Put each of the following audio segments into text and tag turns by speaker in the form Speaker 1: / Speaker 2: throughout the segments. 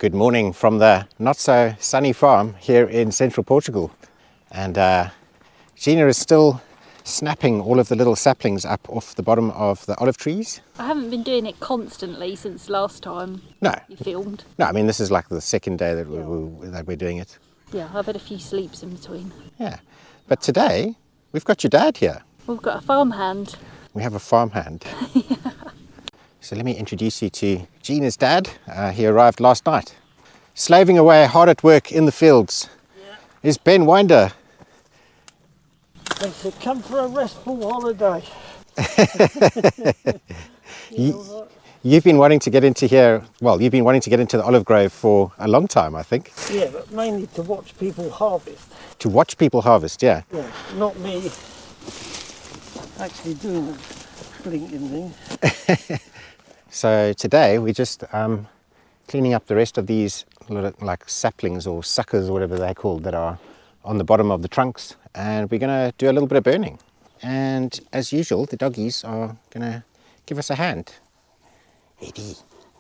Speaker 1: Good morning from the not so sunny farm here in central Portugal. And Gina is still snapping all of the little saplings up off the bottom of the olive trees.
Speaker 2: I haven't been doing it constantly since last time you filmed.
Speaker 1: No, I mean this is like the second day that we're doing it.
Speaker 2: Yeah, I've had a few sleeps in between.
Speaker 1: Yeah, but today we've got your dad here.
Speaker 2: We've got a farmhand.
Speaker 1: We have a farmhand. Yeah. So let me introduce you to Gina's dad. He arrived last night. Slaving away, hard at work in the fields, is Ben Winder.
Speaker 3: They said, come for a restful holiday.
Speaker 1: You've been wanting to get into here, well, you've been wanting to get into the olive grove for a long time, I think.
Speaker 3: Yeah, but mainly to watch people harvest.
Speaker 1: To watch people harvest, yeah.
Speaker 3: Yeah, not me actually doing the blinking thing.
Speaker 1: So today we're just cleaning up the rest of these little, like saplings or suckers or whatever they're called that are on the bottom of the trunks, and we're going to do a little bit of burning. And as usual, the doggies are going to give us a hand. Eddie,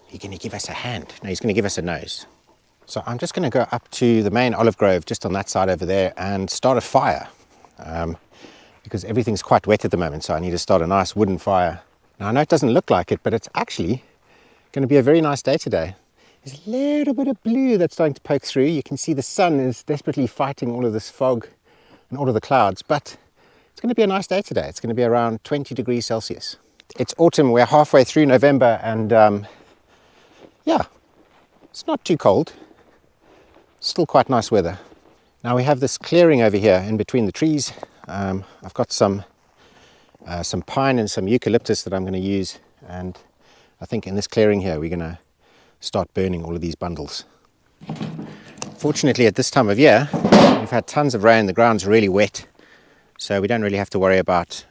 Speaker 1: you're going to give us a hand. No, he's going to give us a nose. So I'm just going to go up to the main olive grove just on that side over there and start a fire, because everything's quite wet at the moment, so I need to start a nice wooden fire. Now I know it doesn't look like it, but it's actually going to be a very nice day today. There's a little bit of blue that's starting to poke through. You can see the sun is desperately fighting all of this fog and all of the clouds, but it's going to be a nice day today. It's going to be around 20 degrees Celsius. It's autumn, we're halfway through November, and yeah, it's not too cold. Still quite nice weather. Now we have this clearing over here in between the trees. I've got some pine and some eucalyptus that I'm going to use, and I think in this clearing here we're going to start burning all of these bundles. Fortunately at this time of year we've had tons of rain, the ground's really wet, so we don't really have to worry about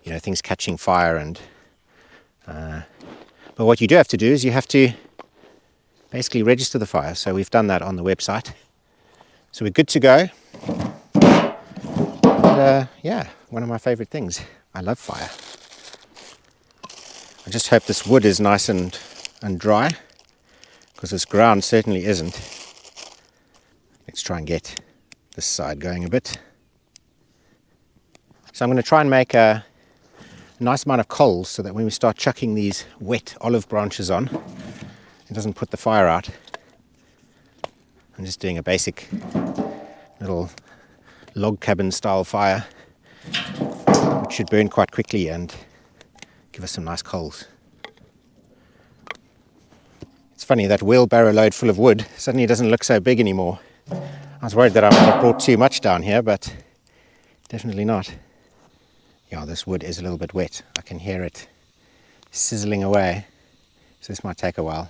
Speaker 1: things catching fire. And but what you do have to do is you have to basically register the fire, so we've done that on the website, so we're good to go. And, yeah, one of my favorite things. I love fire. I just hope this wood is nice and dry, because this ground certainly isn't. Let's try and get this side going a bit. So I'm going to try and make a nice amount of coals so that when we start chucking these wet olive branches on, it doesn't put the fire out. I'm just doing a basic little log cabin style fire, which should burn quite quickly and give us some nice coals. It's funny, that wheelbarrow load full of wood suddenly doesn't look so big anymore. I was worried that I might have brought too much down here, but definitely not. Yeah, this wood is a little bit wet. I can hear it sizzling away, so this might take a while.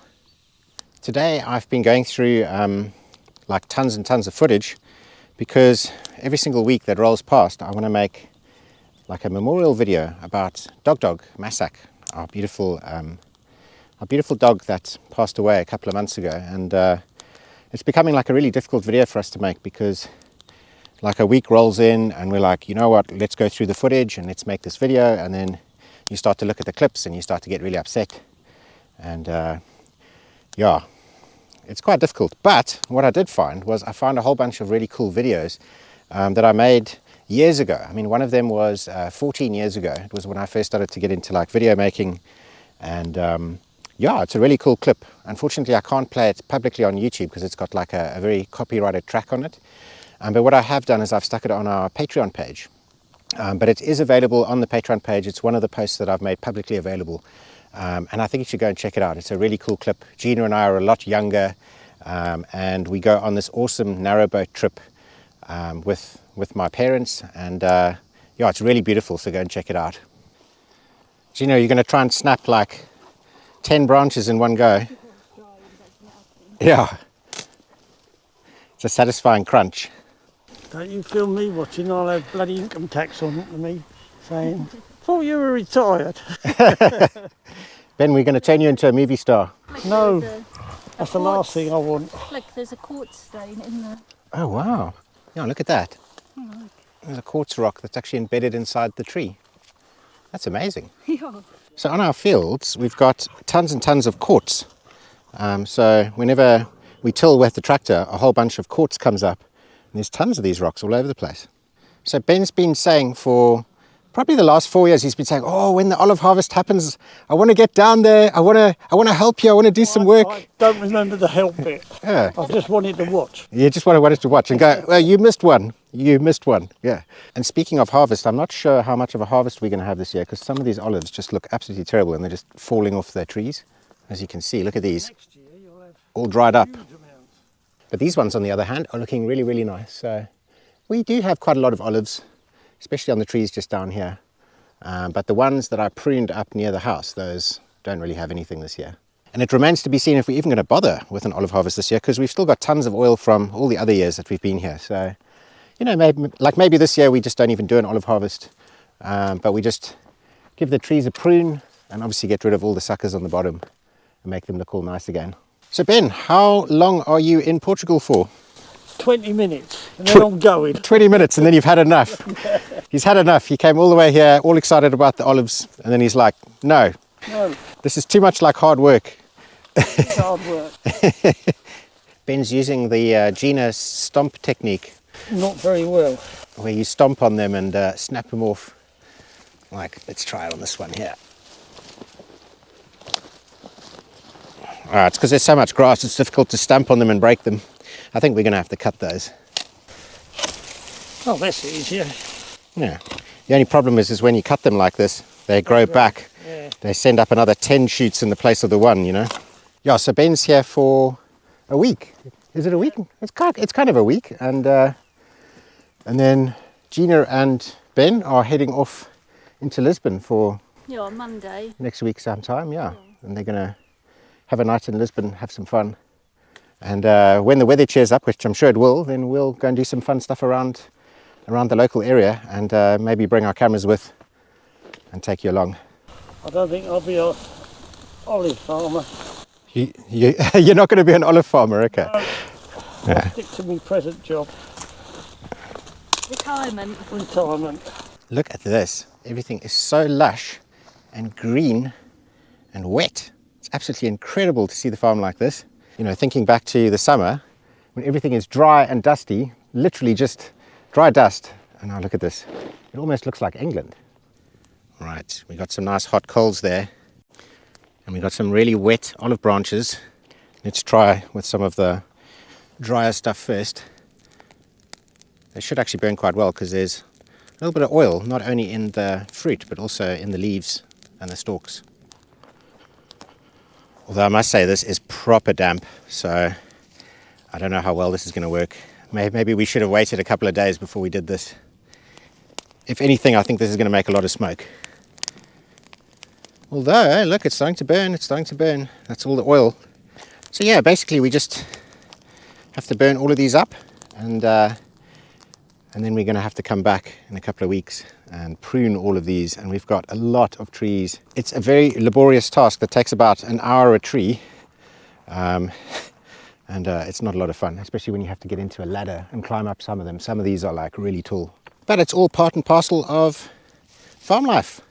Speaker 1: Today I've been going through like tons and tons of footage, because every single week that rolls past I want to make like a memorial video about Dog Masak, our beautiful dog that passed away a couple of months ago. And it's becoming like a really difficult video for us to make, because like a week rolls in and we're like, you know what, let's go through the footage and let's make this video, and then you start to look at the clips and you start to get really upset, and yeah, it's quite difficult. But what I did find was I found a whole bunch of really cool videos that I made years ago. I mean, one of them was 14 years ago. It was when I first started to get into like video making, and yeah, it's a really cool clip. Unfortunately, I can't play it publicly on YouTube because it's got like a very copyrighted track on it. But what I have done is I've stuck it on our Patreon page. But it is available on the Patreon page. It's one of the posts that I've made publicly available. And I think you should go and check it out. It's a really cool clip. Gina and I are a lot younger, and we go on this awesome narrowboat trip with my parents, and yeah, it's really beautiful, so go and check it out. Gina, you're going to try and snap like 10 branches in one go. Yeah. It's a satisfying crunch.
Speaker 3: Don't you film me watching, I'll have bloody income tax on it to me, saying, thought you were retired.
Speaker 1: Ben, we're going to turn you into a movie star.
Speaker 3: No, that's the last thing I want.
Speaker 2: Look, there's a quartz stain in there.
Speaker 1: Oh wow, yeah, look at that. There's a quartz rock that's actually embedded inside the tree. That's amazing.
Speaker 2: Yeah.
Speaker 1: So on our fields we've got tons and tons of quartz, So whenever we till with the tractor, a whole bunch of quartz comes up, and there's tons of these rocks all over the place. So Ben's been saying for probably the last 4 years, he's been saying, oh, when the olive harvest happens, I want to get down there, I want to help you, I want to do some work.
Speaker 3: I don't remember the help bit.
Speaker 1: Yeah.
Speaker 3: I just wanted to watch.
Speaker 1: You just wanted to watch and go, well, you missed one, yeah. And speaking of harvest, I'm not sure how much of a harvest we're going to have this year, because some of these olives just look absolutely terrible and they're just falling off their trees. As you can see, look at these,
Speaker 3: Next year you'll have
Speaker 1: all dried up.
Speaker 3: huge amounts.
Speaker 1: But these ones, on the other hand, are looking really, really nice. So we do have quite a lot of olives, especially on the trees just down here. But the ones that I pruned up near the house, those don't really have anything this year. And it remains to be seen if we're even going to bother with an olive harvest this year, because we've still got tons of oil from all the other years that we've been here. So, you know, maybe this year we just don't even do an olive harvest, but we just give the trees a prune and obviously get rid of all the suckers on the bottom and make them look all nice again. So Ben, how long are you in Portugal for?
Speaker 3: 20 minutes and then I'm going.
Speaker 1: 20 minutes and then you've had enough. He's had enough. He came all the way here, all excited about the olives, and then he's like, no, this is too much like hard work.
Speaker 3: It's hard work.
Speaker 1: Ben's using the Gina stomp technique.
Speaker 3: Not very well.
Speaker 1: Where you stomp on them and snap them off. Like, let's try it on this one here. It's because there's so much grass, it's difficult to stamp on them and break them. I think we're going to have to cut those.
Speaker 3: Oh, that's easier.
Speaker 1: Yeah. The only problem is when you cut them like this, they grow back.
Speaker 3: Yeah.
Speaker 1: They send up another 10 shoots in the place of the one, you know. Yeah, so Ben's here for a week. Is it a week? It's kind of a week. And then Gina and Ben are heading off into Lisbon for
Speaker 2: on Monday.
Speaker 1: next week sometime, yeah. And they're going to have a night in Lisbon, have some fun. And when the weather cheers up, which I'm sure it will, then we'll go and do some fun stuff around the local area, and maybe bring our cameras with and take you along.
Speaker 3: I don't think I'll be an olive farmer.
Speaker 1: You're not going to be an olive farmer, okay?
Speaker 3: No, I'll stick to my present job. Retirement.
Speaker 1: Look at this. Everything is so lush and green and wet. It's absolutely incredible to see the farm like this. You know, thinking back to the summer, when everything is dry and dusty, literally just dry dust. And now look at this. It almost looks like England. Right, we got some nice hot coals there. And we got some really wet olive branches. Let's try with some of the drier stuff first. They should actually burn quite well because there's a little bit of oil, not only in the fruit, but also in the leaves and the stalks. Although I must say this is proper damp, so I don't know how well this is going to work. Maybe we should have waited a couple of days before we did this. If anything, I think this is going to make a lot of smoke. Although, look, it's starting to burn, That's all the oil. So yeah, basically we just have to burn all of these up, and then we're going to have to come back in a couple of weeks and prune all of these, and we've got a lot of trees. It's a very laborious task that takes about an hour a tree, and it's not a lot of fun, especially when you have to get into a ladder and climb up some of them. Some of these are like really tall, but it's all part and parcel of farm life.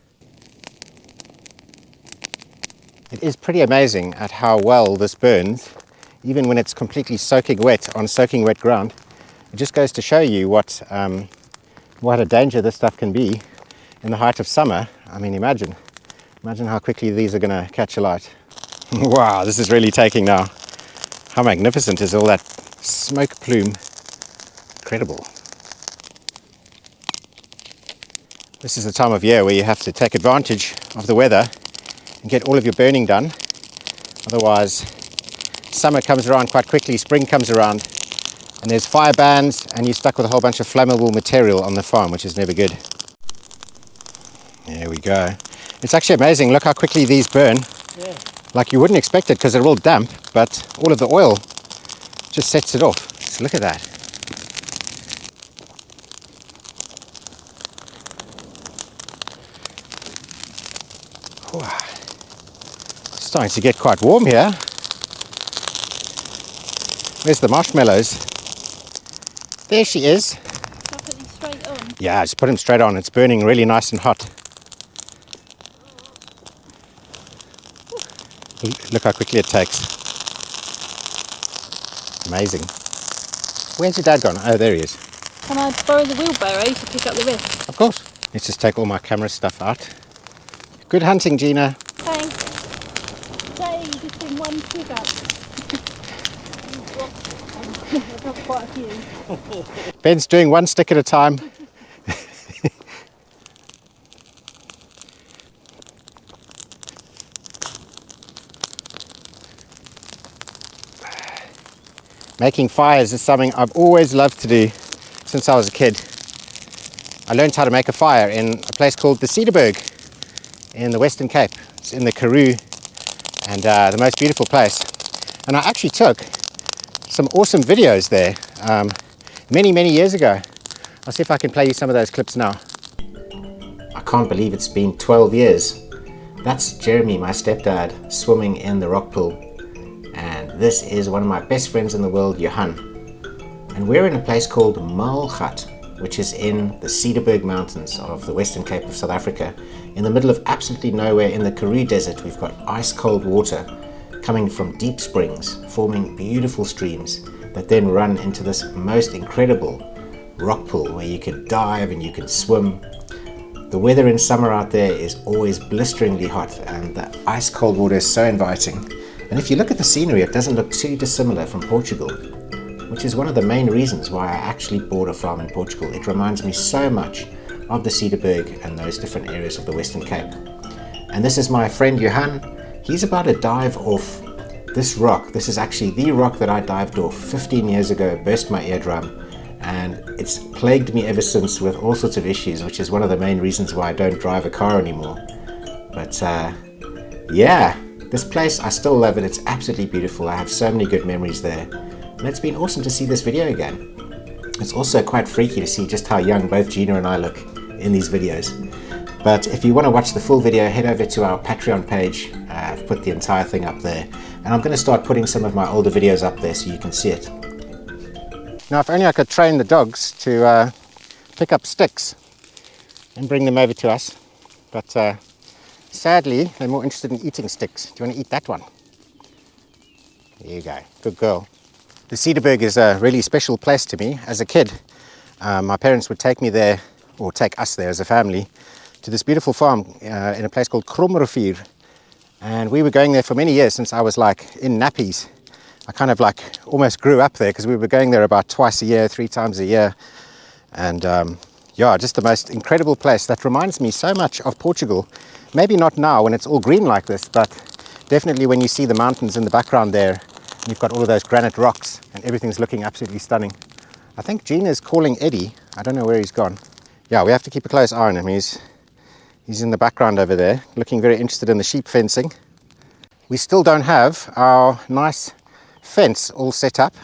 Speaker 1: It is pretty amazing at how well this burns, even when it's completely soaking wet on soaking wet ground. It just goes to show you what a danger this stuff can be in the height of summer. I mean, imagine how quickly these are going to catch alight. Wow, this is really taking now. How magnificent is all that smoke plume? Incredible. This is the time of year where you have to take advantage of the weather and get all of your burning done. Otherwise, summer comes around quite quickly, spring comes around, and there's fire bans, and you're stuck with a whole bunch of flammable material on the farm, which is never good. There we go. It's actually amazing. Look how quickly these burn.
Speaker 3: Yeah.
Speaker 1: Like you wouldn't expect it because they're all damp, but all of the oil just sets it off. So look at that. Wow. It's starting to get quite warm here. Where's the marshmallows? There she is.
Speaker 2: Shall I put these straight on?
Speaker 1: Yeah, just put them straight on. It's burning really nice and hot. Look how quickly it takes. Amazing. Where's your dad gone? Oh, there he is.
Speaker 2: Can I borrow the wheelbarrow to pick up the rest?
Speaker 1: Of course. Let's just take all my camera stuff out. Good hunting, Gina.
Speaker 2: Thanks. Say, just in one stick up. I've got quite a few.
Speaker 1: Ben's doing one stick at a time. Making fires is something I've always loved to do since I was a kid. I learned how to make a fire in a place called the Cedarburg in the Western Cape. It's in the Karoo, and the most beautiful place. And I actually took some awesome videos there many years ago. I'll see if I can play you some of those clips now. I can't believe it's been 12 years. That's Jeremy, my stepdad, swimming in the rock pool. And this is one of my best friends in the world, Johan. And we're in a place called Malgat, which is in the Cedarburg Mountains of the Western Cape of South Africa. In the middle of absolutely nowhere in the Karoo Desert, we've got ice cold water coming from deep springs, forming beautiful streams that then run into this most incredible rock pool where you can dive and you can swim. The weather in summer out there is always blisteringly hot, and the ice cold water is so inviting. And if you look at the scenery, it doesn't look too dissimilar from Portugal, which is one of the main reasons why I actually bought a farm in Portugal. It reminds me so much of the Cedarburg and those different areas of the Western Cape. And this is my friend Johan. He's about to dive off this rock. This is actually the rock that I dived off 15 years ago, burst my eardrum, and it's plagued me ever since with all sorts of issues, which is one of the main reasons why I don't drive a car anymore. But yeah, this place, I still love it. It's absolutely beautiful. I have so many good memories there. And it's been awesome to see this video again. It's also quite freaky to see just how young both Gina and I look in these videos. But if you want to watch the full video, head over to our Patreon page. I've put the entire thing up there. And I'm going to start putting some of my older videos up there so you can see it. Now, if only I could train the dogs to pick up sticks and bring them over to us. But sadly, they're more interested in eating sticks. Do you want to eat that one? There you go. Good girl. The Cedarburg is a really special place to me. As a kid, my parents would take me there, or take us there as a family, to this beautiful farm in a place called Kromrivier. And we were going there for many years since I was like in nappies. I kind of like almost grew up there because we were going there about twice a year, 3 times a year. And yeah, just the most incredible place that reminds me so much of Portugal. Maybe not now when it's all green like this, but definitely when you see the mountains in the background there. You've got all of those granite rocks and everything's looking absolutely stunning. I think Gina is calling Eddie. I don't know where he's gone. Yeah, we have to keep a close eye on him. He's in the background over there, looking very interested in the sheep fencing. We still don't have our nice fence all set up.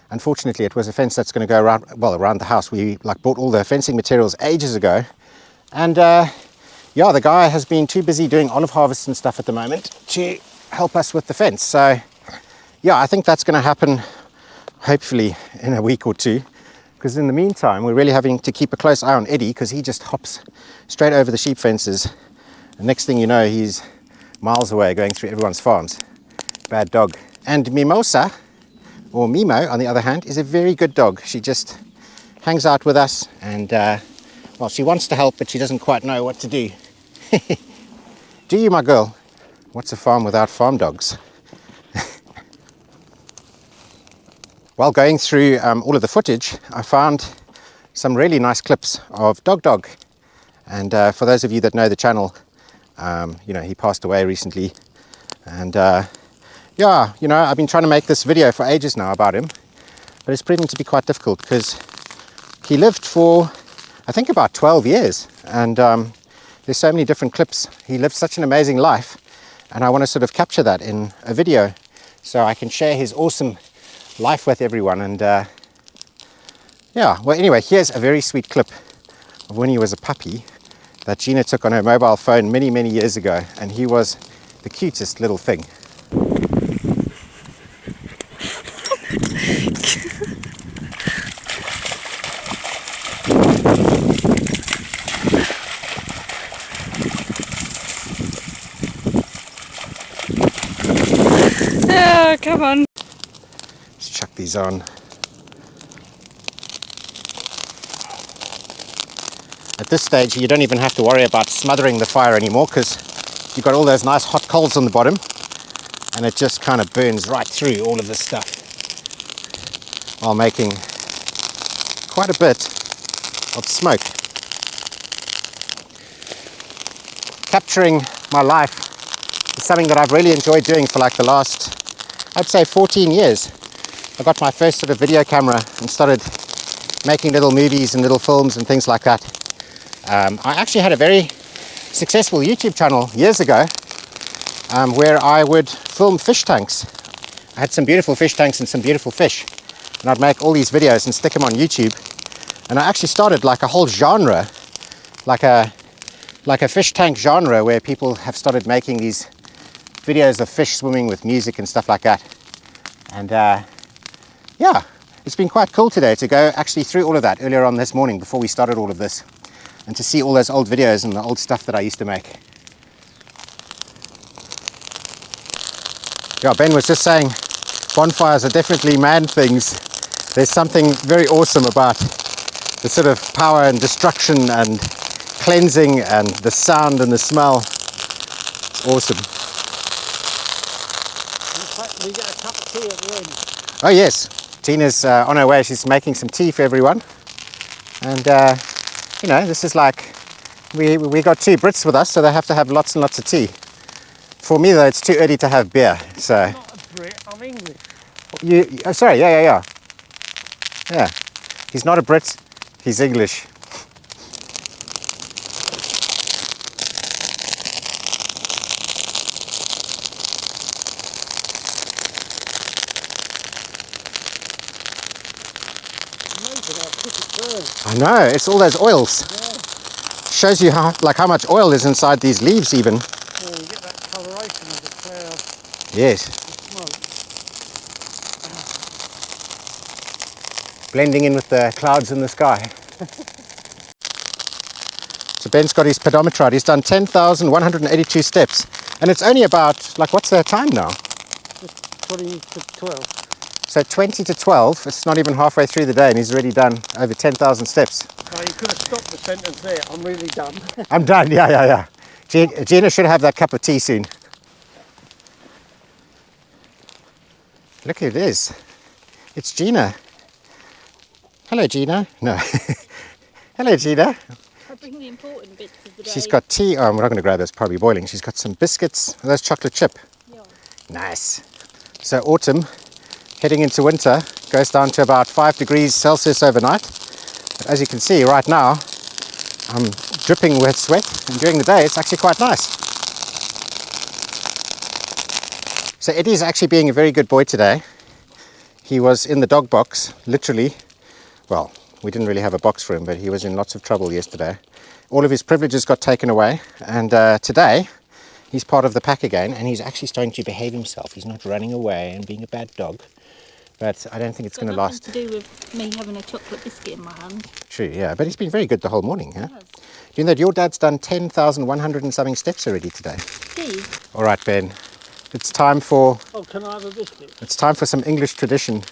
Speaker 1: Unfortunately, it was a fence that's going to go around, well, around the house. We bought all the fencing materials ages ago. And yeah, the guy has been too busy doing olive harvest and stuff at the moment to help us with the fence. So yeah, I think that's going to happen hopefully in a week or two, because in the meantime we're really having to keep a close eye on Eddie, because he just hops straight over the sheep fences. The next thing you know, he's miles away going through everyone's farms. Bad dog. And Mimosa, or Mimo on the other hand, is a very good dog. She just hangs out with us and well, she wants to help, but she doesn't quite know what to do. Do you, my girl? What's a farm without farm dogs? While going through all of the footage, I found some really nice clips of Dog. And for those of you that know the channel, you know, he passed away recently. And yeah, you know, I've been trying to make this video for ages now about him, but it's proven to be quite difficult because he lived for, I think, about 12 years. And there's so many different clips. He lived such an amazing life. And I want to sort of capture that in a video so I can share his awesome life with everyone. And yeah, well, anyway, here's a very sweet clip of when he was a puppy that Gina took on her mobile phone many years ago, and he was the cutest little thing.
Speaker 2: Oh, come on.
Speaker 1: chuck these on. At this stage, you don't even have to worry about smothering the fire anymore because you've got all those nice hot coals on the bottom, and it just kind of burns right through all of this stuff while making quite a bit of smoke. Capturing my life is something that I've really enjoyed doing for like the last, I'd say 14 years. I got my first sort of video camera and started making little movies and little films and things like that. I actually had a very successful YouTube channel years ago where I would film fish tanks. I had some beautiful fish tanks and some beautiful fish, and I'd make all these videos and stick them on YouTube. And I actually started like a whole genre, like a fish tank genre, where people have started making these videos of fish swimming with music and stuff like that. And yeah, it's been quite cool today to go actually through all of that earlier on this morning before we started all of this, and to see all those old videos and the old stuff that I used to make. Yeah, Ben was just saying bonfires are definitely man things. There's something very awesome about the sort of power and destruction and cleansing and the sound and the smell. It's awesome.
Speaker 3: In fact, we get a cup of tea at the end.
Speaker 1: Oh yes, Gina's on her way. She's making some tea for everyone. And you know, this is like, we got 2 Brits with us, so they have to have lots and lots of tea. For me though, it's too early to have beer, so.
Speaker 3: I'm not a Brit, I'm English.
Speaker 1: Oh, sorry, yeah. He's not a Brit, he's English. I know, it's all those oils.
Speaker 3: Yeah.
Speaker 1: Shows you how much oil is inside these leaves even.
Speaker 3: Yeah, you get that coloration of the cloud,
Speaker 1: Yes.
Speaker 3: the smoke.
Speaker 1: Blending in with the clouds in the sky. So Ben's got his pedometer out. He's done 10,182 steps. And it's only about, like, what's the time now?
Speaker 3: Just 20 to 12.
Speaker 1: So 20 to 12, it's not even halfway through the day and he's already done over 10,000 steps.
Speaker 3: So you could have stopped the sentence there. I'm really done.
Speaker 1: I'm done, yeah. Gina should have that cup of tea soon. Look who it is. It's Gina. Hello, Gina. No. Hello, Gina.
Speaker 2: I bring the important bits of the day.
Speaker 1: She's got tea. Oh, we're not going to grab this, probably boiling. She's got some biscuits. Those chocolate chip.
Speaker 2: Yeah.
Speaker 1: Nice. So autumn, heading into winter, goes down to about 5 degrees Celsius overnight. But as you can see right now, I'm dripping with sweat, and during the day it's actually quite nice. So Eddie's actually being a very good boy today. He was in the dog box, literally. Well, we didn't really have a box for him, but he was in lots of trouble yesterday. All of his privileges got taken away, and today he's part of the pack again, and he's actually starting to behave himself. He's not running away and being a bad dog, but I don't think it's going to last.
Speaker 2: To do with me having a chocolate biscuit in my hand.
Speaker 1: True, yeah, but he's been very good the whole morning, huh?
Speaker 2: Yes.
Speaker 1: Do you know that your dad's done 10,100 and something steps already today?
Speaker 2: Gee.
Speaker 1: All right, Ben, it's time for
Speaker 3: Oh, can I have a biscuit?
Speaker 1: some English tradition.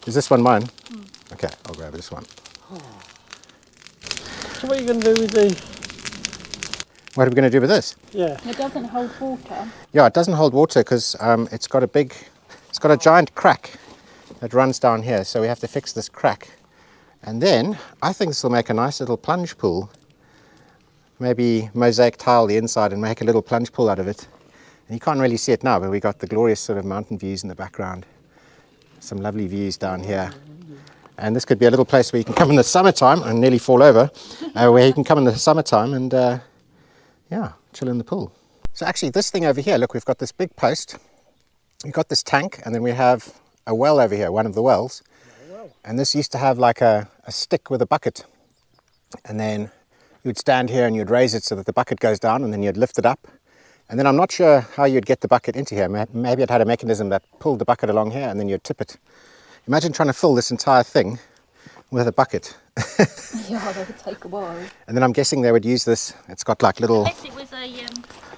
Speaker 1: Is this one mine? Okay, I'll grab this one.
Speaker 3: So what are you going to do with the...
Speaker 1: What are we going to do with this?
Speaker 3: Yeah.
Speaker 2: It doesn't hold water.
Speaker 1: Yeah, it doesn't hold water because it's got a giant crack that runs down here, so we have to fix this crack. And then I think this will make a nice little plunge pool. Maybe mosaic tile the inside and make a little plunge pool out of it. And you can't really see it now, but we got the glorious sort of mountain views in the background. Some lovely views down here. And this could be a little place where you can come in the summertime and nearly fall over, where you can come in the summertime and yeah, chill in the pool. So actually this thing over here, look, we've got this big post, we've got this tank, and then we have a well over here, one of the wells. And this used to have like a stick with a bucket. And then you would stand here and you'd raise it so that the bucket goes down, and then you'd lift it up. And then I'm not sure how you'd get the bucket into here. Maybe it had a mechanism that pulled the bucket along here and then you'd tip it. Imagine trying to fill this entire thing with a bucket.
Speaker 2: Yeah, that would take a while.
Speaker 1: And then I'm guessing they would use this. It's got like little...
Speaker 2: Unless it was a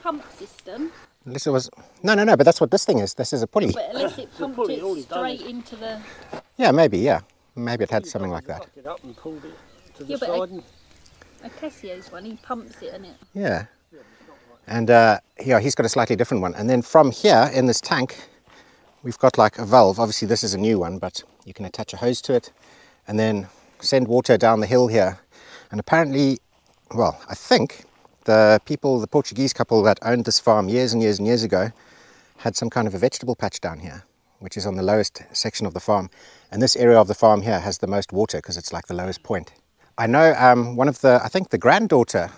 Speaker 2: pump system.
Speaker 1: Unless it was... No, but that's what this thing is. This is a pulley.
Speaker 2: But unless it pumped
Speaker 3: pulley,
Speaker 2: it
Speaker 3: all it done
Speaker 2: straight
Speaker 3: is-
Speaker 2: into the...
Speaker 1: Yeah, maybe, yeah. Maybe it had something like that.
Speaker 3: Plucked it up and pulled it to the
Speaker 2: Yeah, but
Speaker 3: side. And
Speaker 2: Cassio's one, he pumps it in it.
Speaker 1: Yeah. And yeah, he's got a slightly different one. And then from here in this tank, we've got like a valve. Obviously this is a new one, but you can attach a hose to it and then send water down the hill here. And apparently, well, I think the people, the Portuguese couple that owned this farm years and years and years ago had some kind of a vegetable patch down here, which is on the lowest section of the farm. And this area of the farm here has the most water because it's like the lowest point. I know I think the granddaughter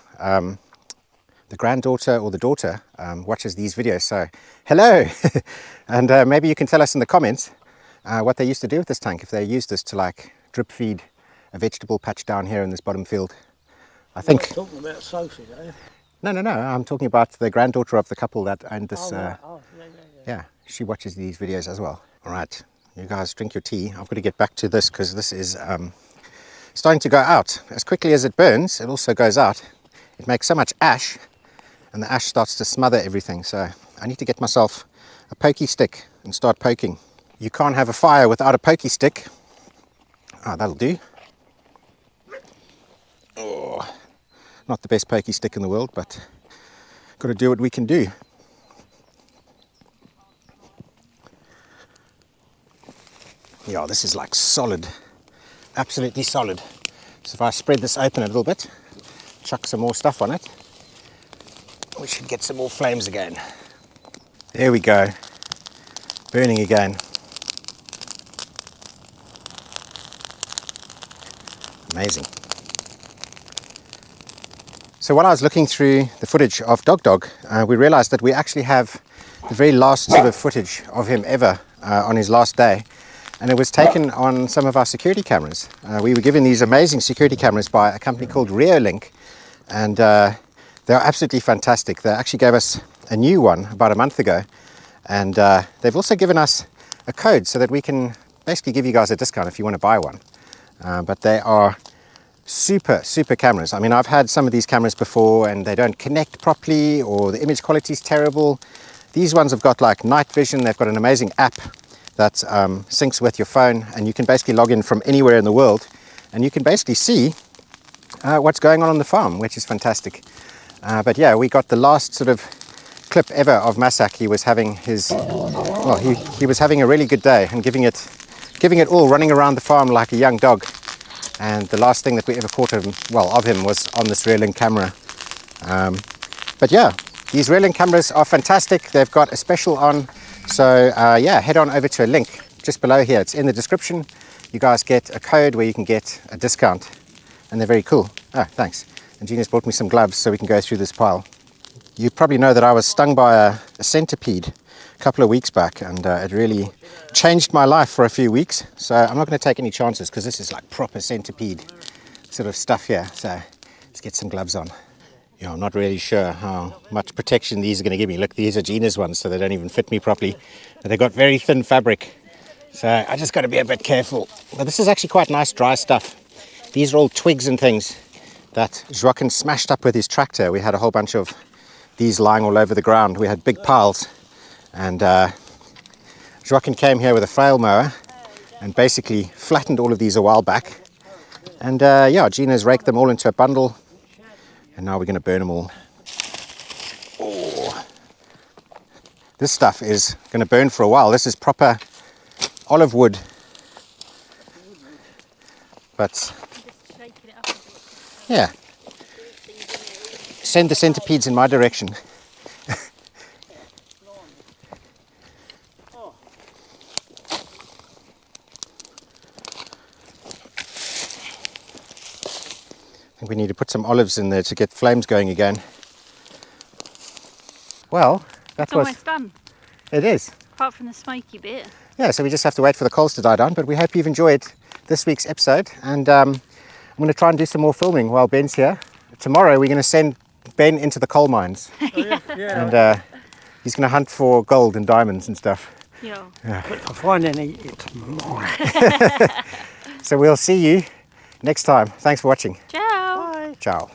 Speaker 1: or the daughter watches these videos. So hello. And maybe you can tell us in the comments what they used to do with this tank, if they used this to like drip feed a vegetable patch down here in this bottom field. I think...
Speaker 3: You're talking about Sophie, are you?
Speaker 1: No, I'm talking about the granddaughter of the couple that owned this.
Speaker 3: Yeah.
Speaker 1: Yeah, she watches these videos as well. All right, you guys drink your tea. I've got to get back to this because this is starting to go out. As quickly as it burns, it also goes out. It makes so much ash, and the ash starts to smother everything. So I need to get myself a pokey stick and start poking. You can't have a fire without a pokey stick. Ah, that'll do. Oh, not the best pokey stick in the world, but got to do what we can do. Yeah, this is like solid, absolutely solid. So if I spread this open a little bit, chuck some more stuff on it, we should get some more flames again. There we go, burning again. Amazing. So while I was looking through the footage of Dog, we realized that we actually have the very last sort of footage of him ever on his last day. And it was taken on some of our security cameras. We were given these amazing security cameras by a company called REOLINK, and they're absolutely fantastic. They actually gave us a new one about a month ago, and they've also given us a code so that we can basically give you guys a discount if you want to buy one. But they are super cameras. I mean, I've had some of these cameras before and they don't connect properly, or the image quality is terrible. These ones have got like night vision. They've got an amazing app that syncs with your phone, and you can basically log in from anywhere in the world and you can basically see what's going on the farm, which is fantastic. But yeah, we got the last sort of clip ever of Masak. He was having his, well, he was having a really good day and giving it all, running around the farm like a young dog. And the last thing that we ever caught of him was on this REOLINK camera. But yeah, these REOLINK cameras are fantastic. They've got a special on. So yeah, head on over to a link just below here. It's in the description. You guys get a code where you can get a discount, and they're very cool. Oh, thanks. And Gina's bought me some gloves so we can go through this pile. You probably know that I was stung by a centipede a couple of weeks back, and it really changed my life for a few weeks. So I'm not going to take any chances because this is like proper centipede sort of stuff here. So let's get some gloves on. Yeah, I'm not really sure how much protection these are going to give me. Look, these are Gina's ones, so they don't even fit me properly. But they've got very thin fabric, so I just got to be a bit careful. But this is actually quite nice dry stuff. These are all twigs and things that Joaquin smashed up with his tractor. We had a whole bunch of these lying all over the ground. We had big piles, and Joaquin came here with a flail mower and basically flattened all of these a while back. And yeah, Gina's raked them all into a bundle. And now we're going to burn them all. Oh, this stuff is going to burn for a while. This is proper olive wood. But yeah, send the centipedes in my direction. I think we need to put some olives in there to get flames going again. Well,
Speaker 2: It's almost done,
Speaker 1: It is.
Speaker 2: apart from the smoky bit.
Speaker 1: Yeah, so we just have to wait for the coals to die down, but we hope you've enjoyed this week's episode, and I'm going to try and do some more filming while Ben's here. Tomorrow we're going to send Ben into the coal mines, and he's going to hunt for gold and diamonds and stuff.
Speaker 2: Yeah.
Speaker 3: But if I find any, it's mine.
Speaker 1: So we'll see you next time. Thanks for watching.
Speaker 2: Ciao.
Speaker 3: Bye.
Speaker 1: Ciao.